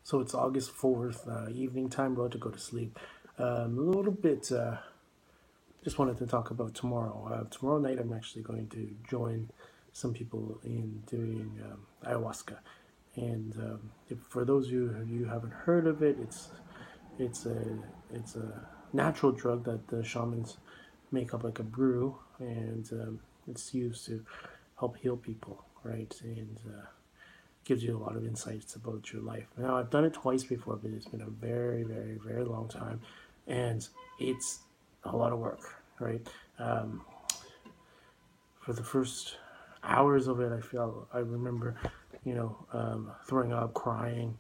So it's August 4th, evening time, about to go to sleep. A little bit, just wanted to talk about tomorrow. Tomorrow night, I'm actually going to join some people in doing ayahuasca. And if, for those of you who haven't heard of it, it's a it's a natural drug that the shamans make up like a brew, and it's used to help heal people, right? And gives you a lot of insights about your life. Now, I've done it twice before, but it's been a very, very, very long time, and it's a lot of work, right? Um, for the first hours of it, I remember, throwing up, crying,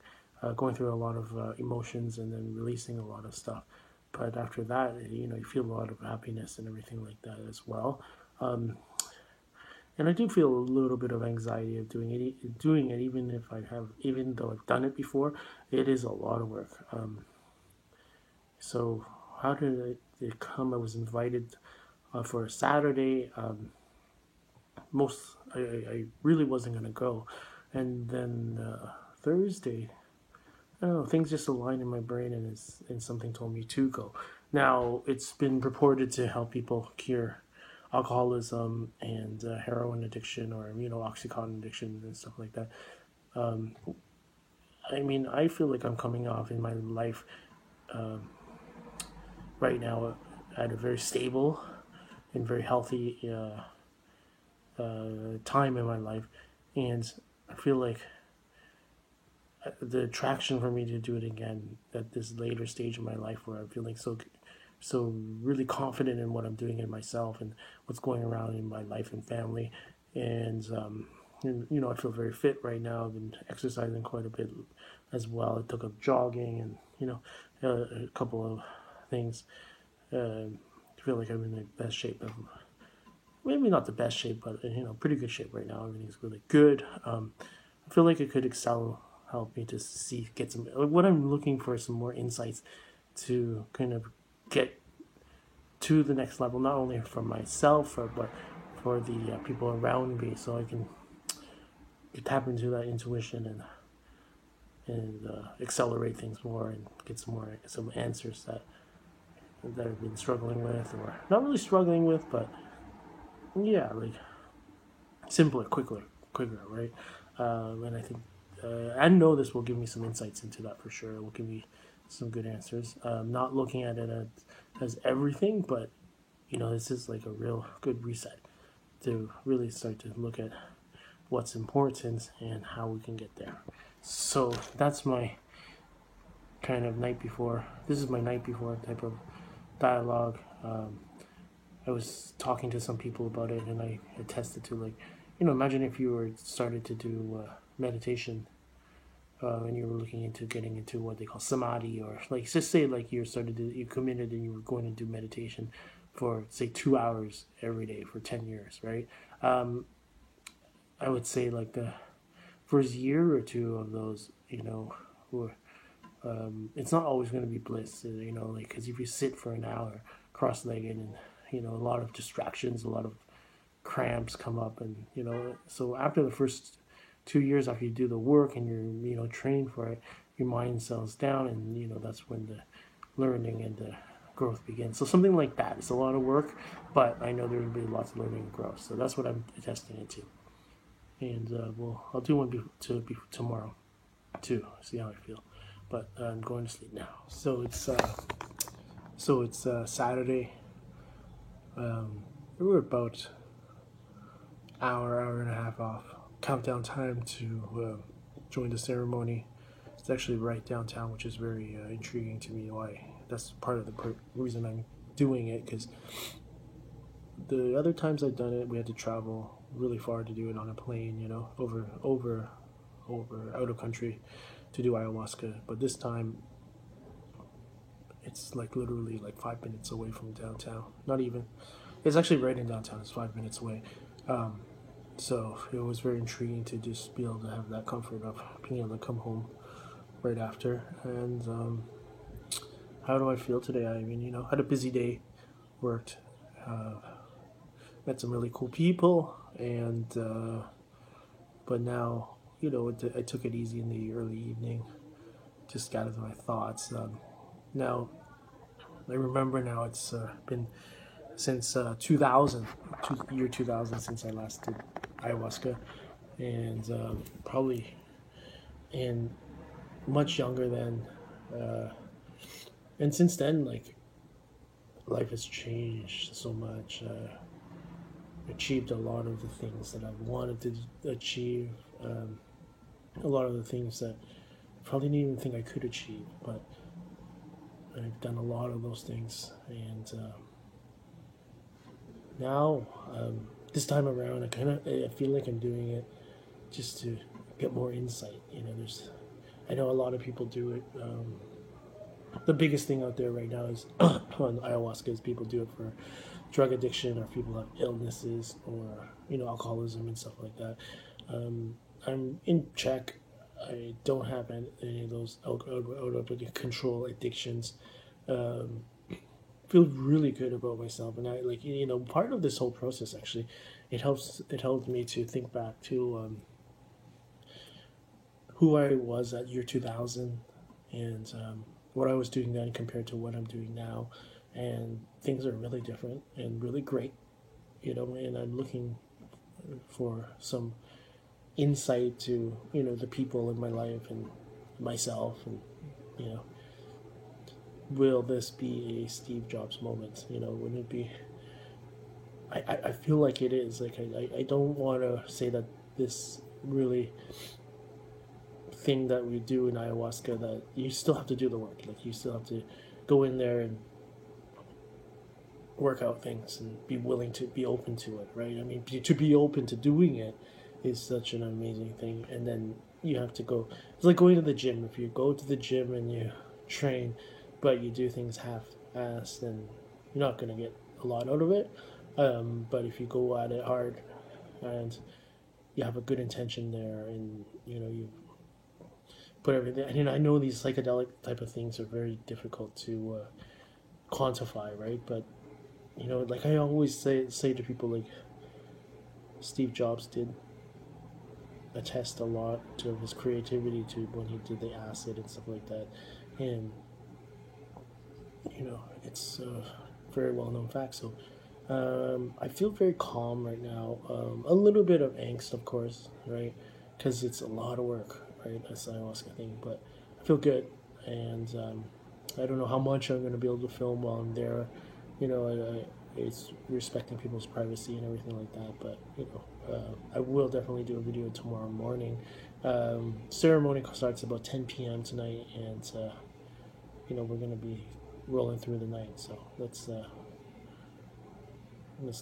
going through a lot of emotions, and then releasing a lot of stuff. But after that, you feel a lot of happiness and everything like that as well. Um, and I do feel a little bit of anxiety of doing it, even though I've done it before, it is a lot of work. So how did it come? I was invited for a Saturday. I really wasn't gonna go, and then Thursday, I don't know, things just aligned in my brain, and something told me to go. Now it's been purported to help people cure alcoholism and heroin addiction, or oxycontin addiction and stuff like that. Um, I mean, I feel like I'm coming off in my life um, right now at a very stable and very healthy time in my life, and I feel like the attraction for me to do it again at this later stage of my life, where I'm feeling so really confident in what I'm doing in myself and what's going around in my life and family, and I feel very fit right now. I've been exercising quite a bit as well. I took up jogging, and a couple of things. I feel like I'm in the best shape of, maybe not the best shape, but pretty good shape right now. Everything's really good. I feel like it could help me to get some. What I'm looking for is some more insights to kind of get to the next level, not only for myself, but for the people around me, so I can tap into that intuition and accelerate things more and get some answers that I've been struggling with, or not really struggling with, but yeah, like simpler, quicker, right? And I think I know this will give me some insights into that for sure. It will give me some good answers. Not looking at it as everything, but this is like a real good reset to really start to look at what's important and how we can get there. So that's my kind of night before. This is my night before type of dialogue. I was talking to some people about it, and I attested to, like, imagine if you were started to do meditation, and you were looking into getting into what they call samadhi, or like, just say like you committed and you were going to do meditation for, say, 2 hours every day for 10 years, right? Um, I would say like the first year or two of those, were it's not always going to be bliss, like, because if you sit for an hour cross-legged, and a lot of distractions, a lot of cramps come up, and so after the first 2 years, after you do the work and you're trained for it, your mind settles down, and that's when the learning and the growth begins. So something like that. It's a lot of work, but I know there will be lots of learning and growth. So that's what I'm attesting it to. And I'll do one tomorrow too. See how I feel. But I'm going to sleep now. So it's Saturday. We're about hour and a half off countdown time to join the ceremony. It's actually right downtown, which is very intriguing to me. Why? That's part of the reason I'm doing it, because the other times I've done it, we had to travel really far to do it on a plane, over out of country to do ayahuasca. But this time, it's like literally like 5 minutes away from downtown. Not even. It's actually right in downtown. It's 5 minutes away. So it was very intriguing to just be able to have that comfort of being able to come home right after. And how do I feel today? I mean, had a busy day, worked, met some really cool people, and but now, I took it easy in the early evening. just gather my thoughts. Now, I remember now it's been since 2000, year 2000, since I last did ayahuasca, and probably and much younger than, and since then, like, life has changed so much. Achieved a lot of the things that I wanted to achieve. A lot of the things that I probably didn't even think I could achieve, but I've done a lot of those things, and now this time around, I feel like I'm doing it just to get more insight. I know a lot of people do it. The biggest thing out there right now is on ayahuasca is people do it for drug addiction, or people have illnesses, or alcoholism and stuff like that. I'm in check. I don't have any of those out of control addictions. Feel really good about myself, and I part of this whole process actually, it helped me to think back to who I was at year 2000, and what I was doing then compared to what I'm doing now, and things are really different and really great, and I'm looking for some insight to the people in my life and myself, and will this be a Steve Jobs moment? Wouldn't it be? I feel like it is. Like I don't want to say that this really thing that we do in ayahuasca, that you still have to do the work. Like, you still have to go in there and work out things and be willing to be open to it, right? I mean, to be open to doing it is such an amazing thing. And then you have to go. It's like going to the gym. If you go to the gym and you train, but you do things half-assed, then you're not going to get a lot out of it. But if you go at it hard and you have a good intention there, and you put everything. I know these psychedelic type of things are very difficult to quantify, right? But like I always say to people, like, Steve Jobs did attest a lot to his creativity to when he did the acid and stuff like that, and it's a very well-known fact. So I feel very calm right now. A little bit of angst, of course, right? Because it's a lot of work, right? That's the ayahuasca thing, but I feel good, and I don't know how much I'm going to be able to film while I'm there. It's respecting people's privacy and everything like that, but I will definitely do a video tomorrow morning. Ceremony starts about 10 p.m. tonight, and we're going to be rolling through the night, so let's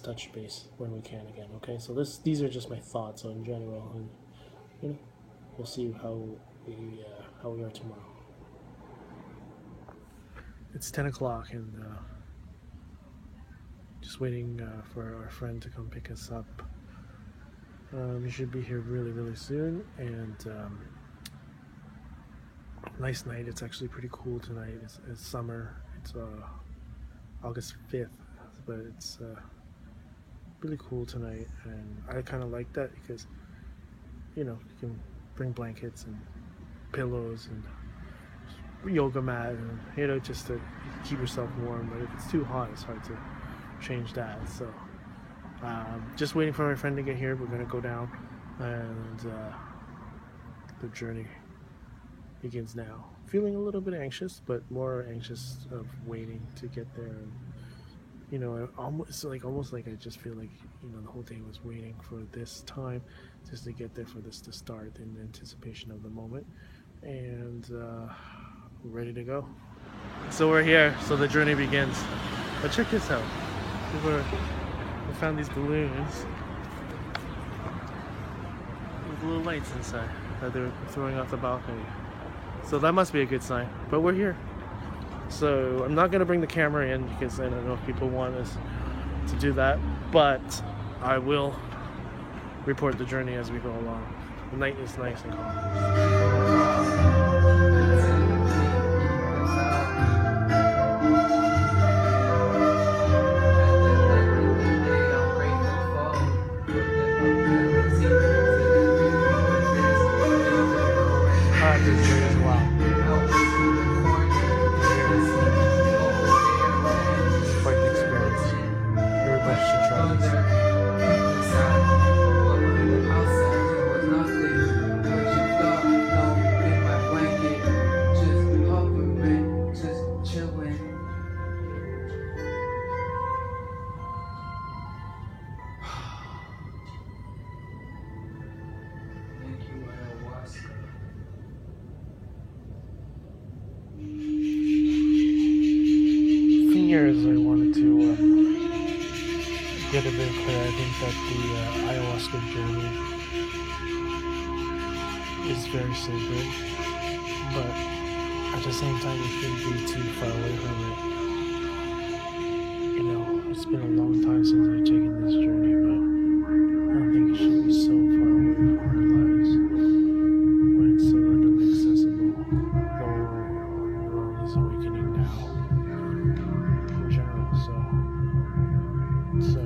touch base when we can again. Okay, so these are just my thoughts in general, and we'll see how we are tomorrow. It's 10 o'clock, and just waiting for our friend to come pick us up. He should be here really, really soon, and nice night. It's actually pretty cool tonight. It's summer. It's August 5th, but it's really cool tonight, and I kind of like that because you can bring blankets and pillows and yoga mat, and just to keep yourself warm. But if it's too hot, it's hard to change that. So just waiting for my friend to get here. We're gonna go down, and the journey begins now. Feeling a little bit anxious, but more anxious of waiting to get there. And almost like I just feel like the whole day was waiting for this time, just to get there, for this to start, in anticipation of the moment. And we're ready to go. So we're here, so the journey begins. But check this out. We found these balloons with little lights inside that they're throwing off the balcony. So that must be a good sign. But we're here. So I'm not going to bring the camera in because I don't know if people want us to do that. But I will report the journey as we go along. The night is nice and calm. This journey as well. here is I wanted to get a bit clear. I think that the ayahuasca journey is very sacred, but at the same time, we shouldn't be too far away from it. You know, it's been a long time since I've taken this journey, but I don't think it should be so far away from our lives when it's so readily accessible. The whole world is awakening now in general, so it's a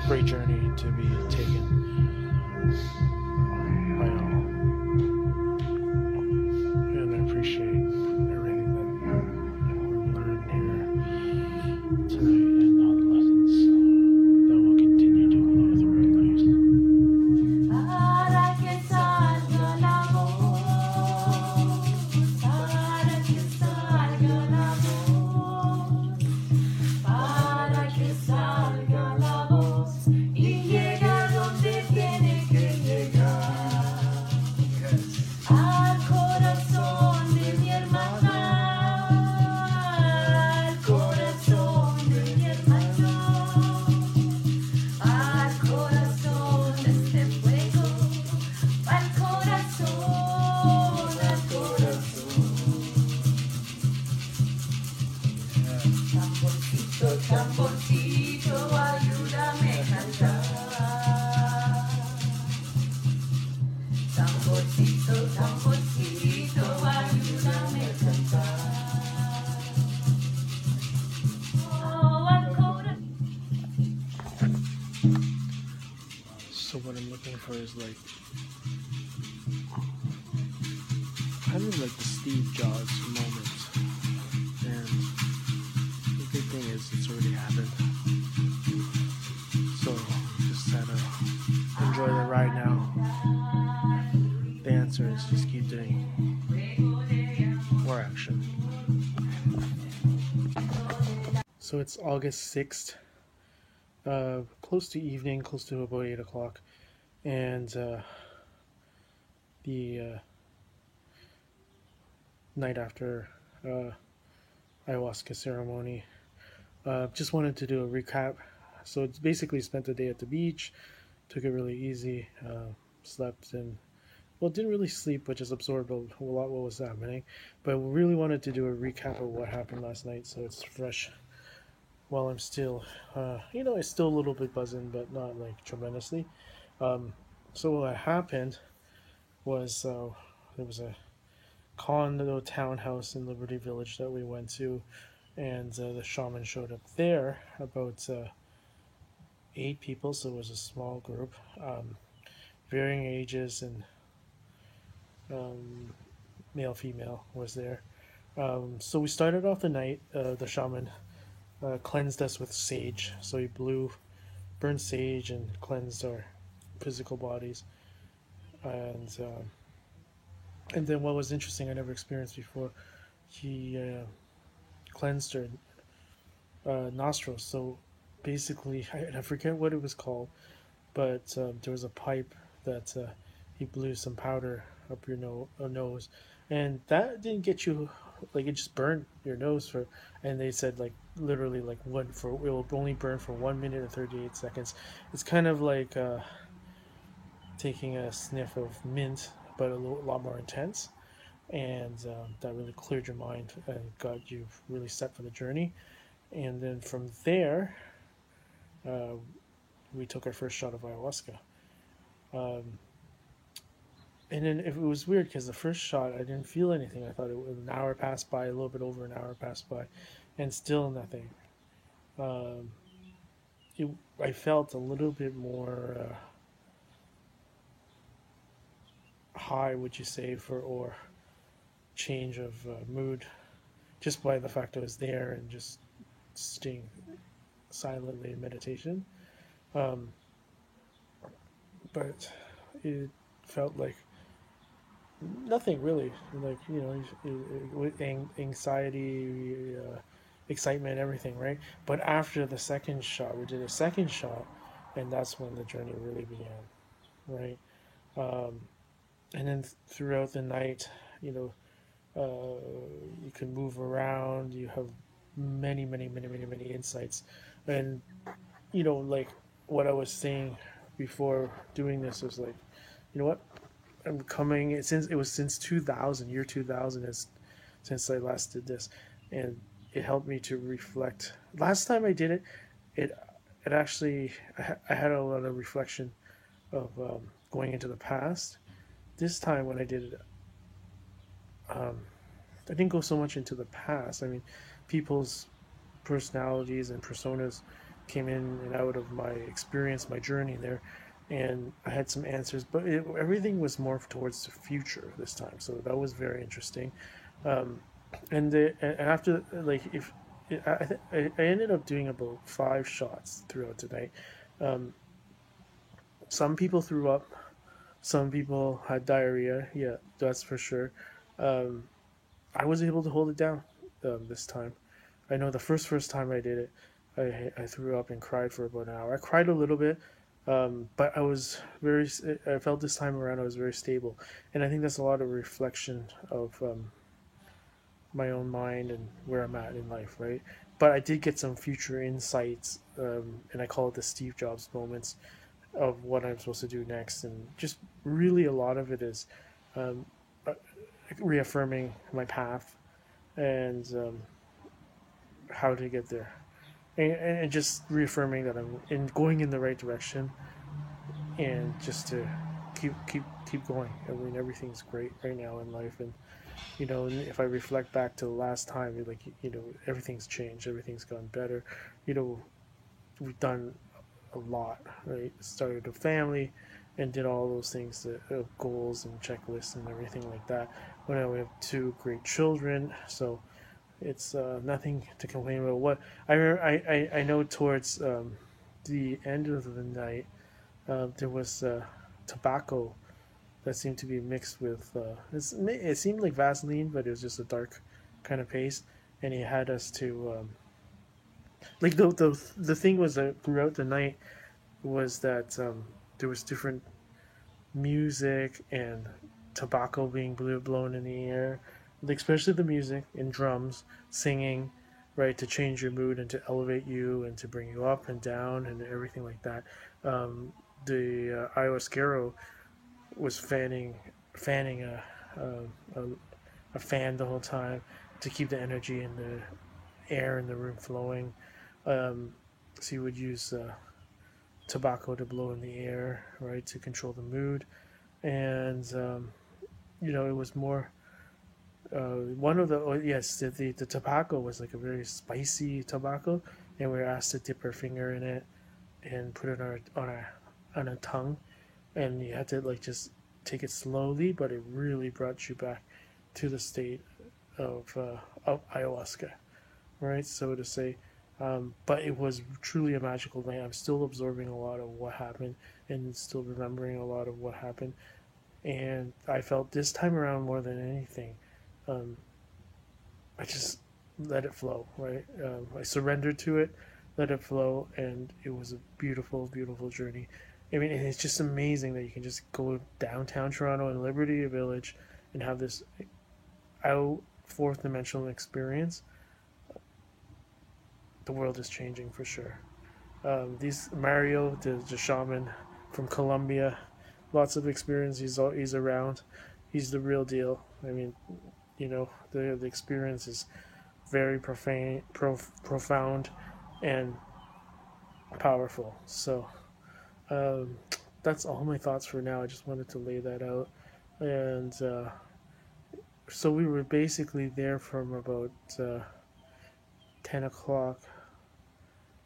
great journey to be taken by all. And I appreciate everything that we've learned here tonight and all the lessons that will continue to flow through our lives. Para que salga la voz, para que salga la voz, para que salga la voz y llega donde tiene que llegar, al corazón de mi hermana, al corazón de mi hermano. Al corazón de este fuego, al corazón, al corazón. Tamborcito, tamborcito, ayúdame a cantar. Tamborcito, tamborcito, ayúdame a cantar. Oh, al corazón. So what I'm looking for is like kind of like the Steve Jobs moment, and the good thing is it's already happened. So just gotta enjoy the ride now. The answer is just keep doing more action. So it's August 6th, close to evening, close to about 8 o'clock, and the night after ayahuasca ceremony. Just wanted to do a recap. So it's basically spent the day at the beach, took it really easy, slept and well, didn't really sleep, but just absorbed a lot what was happening. But we really wanted to do a recap of what happened last night, so it's fresh. While I'm still, it's still a little bit buzzing, but not like tremendously. So what happened was there was a condo townhouse in Liberty Village that we went to, and the shaman showed up there, about 8 people, so it was a small group, varying ages, and male, female was there. So we started off the night, the shaman cleansed us with sage, so he burned sage and cleansed our physical bodies, and then what was interesting, I never experienced before, he cleansed her nostrils. So basically, I forget what it was called, but there was a pipe that he blew some powder up your nose, and that didn't get you, like, it just burned your nose for, and they said like literally like it will only burn for 1 minute and 38 seconds. It's kind of like taking a sniff of mint, but a lot more intense, and that really cleared your mind and got you really set for the journey. And then from there, we took our first shot of ayahuasca. And then it was weird because the first shot I didn't feel anything. I thought an hour passed by, a little bit over an hour passed by, and still nothing. I felt a little bit more high, would you say, or change of mood, just by the fact I was there and just staying silently in meditation. But it felt like nothing really, like, with anxiety, excitement, everything, right? But after the second shot, we did a second shot, and that's when the journey really began, right? And then throughout the night, you can move around, you have many insights. And like what I was saying before doing this was like, you know what, I'm coming since it was since 2000, year 2000 is since I last did this, and it helped me to reflect. Last time I did it, it it actually I had a lot of reflection of going into the past. This time when I did it, um, I didn't go so much into the past. I mean, people's personalities and personas came in and out of my experience, my journey there, and I had some answers, but everything was more towards the future this time. So that was very interesting. Um, and after like if I ended up doing about 5 shots throughout the night. Um, some people threw up. Some people had diarrhea. Yeah, that's for sure. Um, I was able to hold it down this time. I know the first time I did it, I threw up and cried for about an hour. I cried a little bit, but I was very. I felt this time around I was very stable, and I think that's a lot of reflection of my own mind and where I'm at in life, right? But I did get some future insights, and I call it the Steve Jobs moments of what I'm supposed to do next, and just really a lot of it is um, uh, reaffirming my path and how to get there, and just reaffirming that I'm going in the right direction, and just to keep going. I mean, everything's great right now in life, and if I reflect back to the last time, like everything's changed, everything's gone better. You know, we've done a lot, right? Started a family, and did all those things, that goals and checklists and everything like that. But now we have 2 great children, so it's nothing to complain about. What I know towards the end of the night, there was tobacco that seemed to be mixed with. It seemed like Vaseline, but it was just a dark kind of paste, and he had us to like the thing was that throughout the night was that there was different music and tobacco being blown in the air, like especially the music and drums, singing, right, to change your mood and to elevate you and to bring you up and down and everything like that. The ayahuasquero was fanning a, a fan the whole time to keep the energy and the air in the room flowing. Um, so you would use tobacco to blow in the air, right, to control the mood. And it was more one of the yes, the tobacco was like a very spicy tobacco, and we were asked to dip our finger in it and put it on a tongue, and you had to like just take it slowly, but it really brought you back to the state of ayahuasca, right? So to say, but it was truly a magical night. I'm still absorbing a lot of what happened and still remembering a lot of what happened. And I felt this time around more than anything, um, I just let it flow, right? I surrendered to it, let it flow, and it was a beautiful, beautiful journey. I mean, and it's just amazing that you can just go downtown Toronto in Liberty Village and have this out fourth dimensional experience. The world is changing for sure. These Mario, the shaman from Colombia, lots of experience. He's around. He's the real deal. I mean, the experience is very profound, and powerful. So um, that's all my thoughts for now. I just wanted to lay that out, and so we were basically there from about 10 o'clock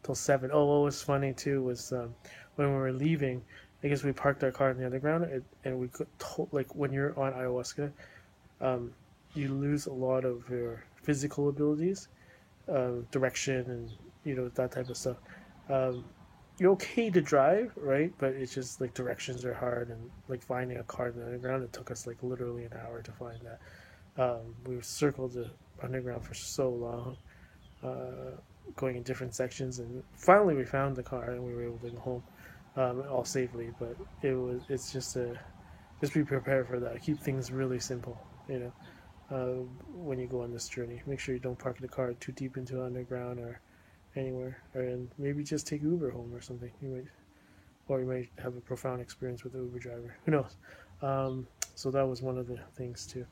till 7. Oh, what was funny too was when we were leaving. I guess we parked our car in the underground, and we could like when you're on ayahuasca, um, you lose a lot of your physical abilities, direction, and that type of stuff. Um, you're okay to drive, right? But it's just like directions are hard, and like finding a car in the underground, it took us like literally an hour to find that. We circled the underground for so long, uh, going in different sections, and finally we found the car, and we were able to go home, all safely. But it's just be prepared for that. Keep things really simple, you know. when you go on this journey. Make sure you don't park the car too deep into underground or anywhere, and maybe just take Uber home or something. You might have a profound experience with the Uber driver. Who knows? So that was one of the things too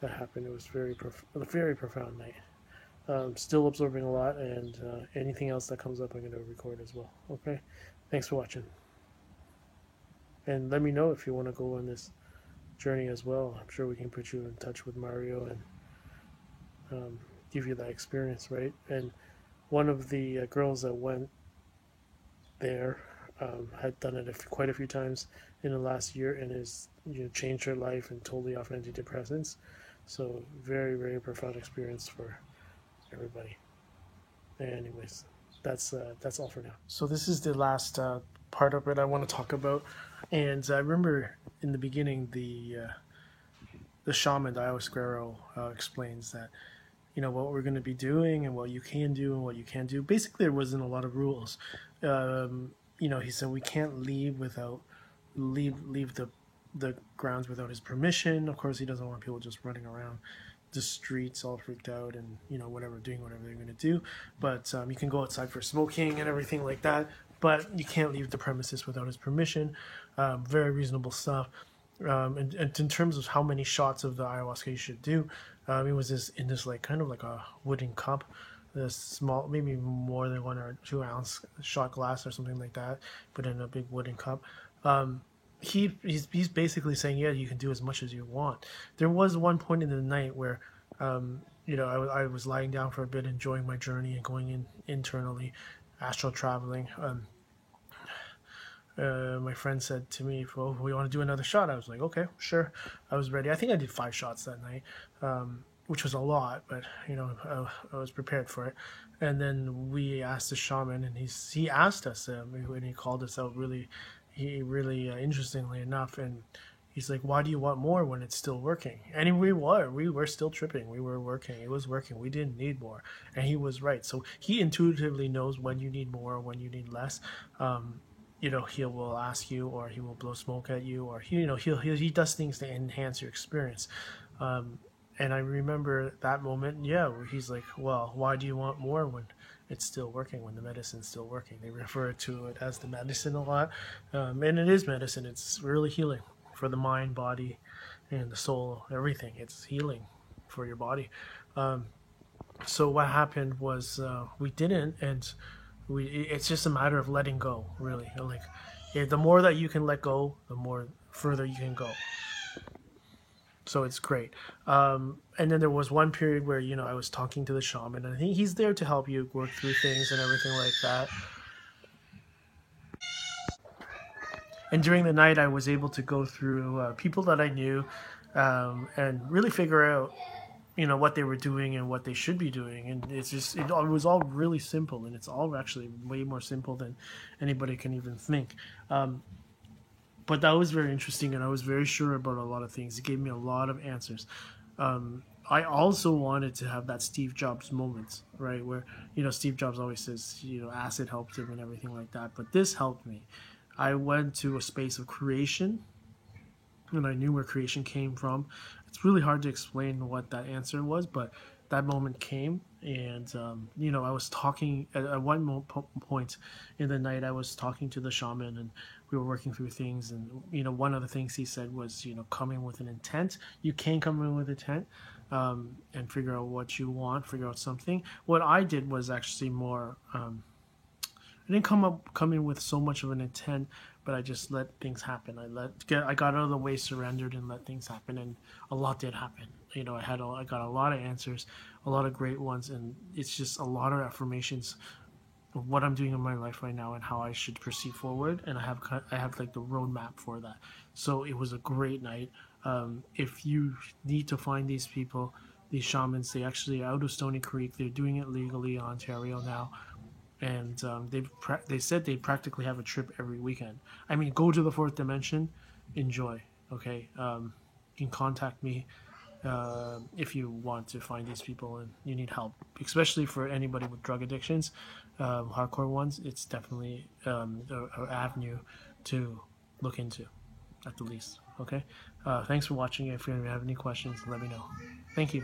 that happened. It was a very profound night. Still absorbing a lot, and anything else that comes up, I'm going to record as well. Okay, thanks for watching, and let me know if you want to go on this journey as well. I'm sure we can put you in touch with Mario and give you that experience, right? And one of the girls that went there had done it quite a few times in the last year, and has changed her life and totally off antidepressants. So very, very profound experience for everybody. Anyways, that's all for now. So this is the last part of it I want to talk about, and I remember in the beginning the shaman, the ayahuasquero, explains that what we're going to be doing and what you can do and what you can't do. Basically, there wasn't a lot of rules. He said we can't leave the grounds without his permission. Of course, he doesn't want people just running around the streets all freaked out and doing whatever they're going to do. But you can go outside for smoking and everything like that. But you can't leave the premises without his permission. Very reasonable stuff. And in terms of how many shots of the ayahuasca you should do, it was in this like kind of like a wooden cup, this small, maybe more than 1 or 2 ounce shot glass or something like that, but in a big wooden cup. He's basically saying, yeah, you can do as much as you want. There was one point in the night where, I was lying down for a bit, enjoying my journey and going in internally, astral traveling. My friend said to me, well, we want to do another shot. I was like, okay, sure. I was ready. I think I did 5 shots that night, which was a lot, but I was prepared for it. And then we asked the shaman, and he asked us when he called us out really interestingly enough, and he's like, why do you want more when it's still working? And we were still tripping. We were working. It was working. We didn't need more. And he was right. So he intuitively knows when you need more, when you need less. He will ask you, or he will blow smoke at you, or he does things to enhance your experience. And I remember that moment, where he's like, well, why do you want more when it's still working, when the medicine's still working? They refer to it as the medicine a lot. And it is medicine. It's really healing for the mind, body, and the soul, everything. It's healing for your body. So what happened was we didn't, and it's just a matter of letting go, really. Like, the more that you can let go, the more further you can go. So it's great. And then there was one period where, I was talking to the shaman, and I think he's there to help you work through things and everything like that. And during the night, I was able to go through people that I knew and really figure out, what they were doing and what they should be doing. And it was all really simple, and it's all actually way more simple than anybody can even think. But that was very interesting, and I was very sure about a lot of things. It gave me a lot of answers. I also wanted to have that Steve Jobs moment, right? Where, Steve Jobs always says, acid helped him and everything like that. But this helped me. I went to a space of creation, and I knew where creation came from. It's really hard to explain what that answer was, but that moment came. And, I was talking at one point in the night, I was talking to the shaman, and we were working through things. And, one of the things he said was, come in with an intent. You can come in with intent and figure out what you want, figure out something. What I did was actually more, I didn't come in with so much of an intent, but I just let things happen. I got out of the way, surrendered, and let things happen, and a lot did happen. I got a lot of answers, a lot of great ones, and it's just a lot of affirmations of what I'm doing in my life right now and how I should proceed forward. And I have like the roadmap for that. So it was a great night. If you need to find these people, these shamans, they actually are out of Stony Creek. They're doing it legally in Ontario now. And they said they practically have a trip every weekend. I mean, go to the fourth dimension, enjoy. Okay, you can contact me if you want to find these people and you need help, especially for anybody with drug addictions, hardcore ones. It's definitely an avenue to look into, at the least. Okay. Thanks for watching. If you have any questions, let me know. Thank you.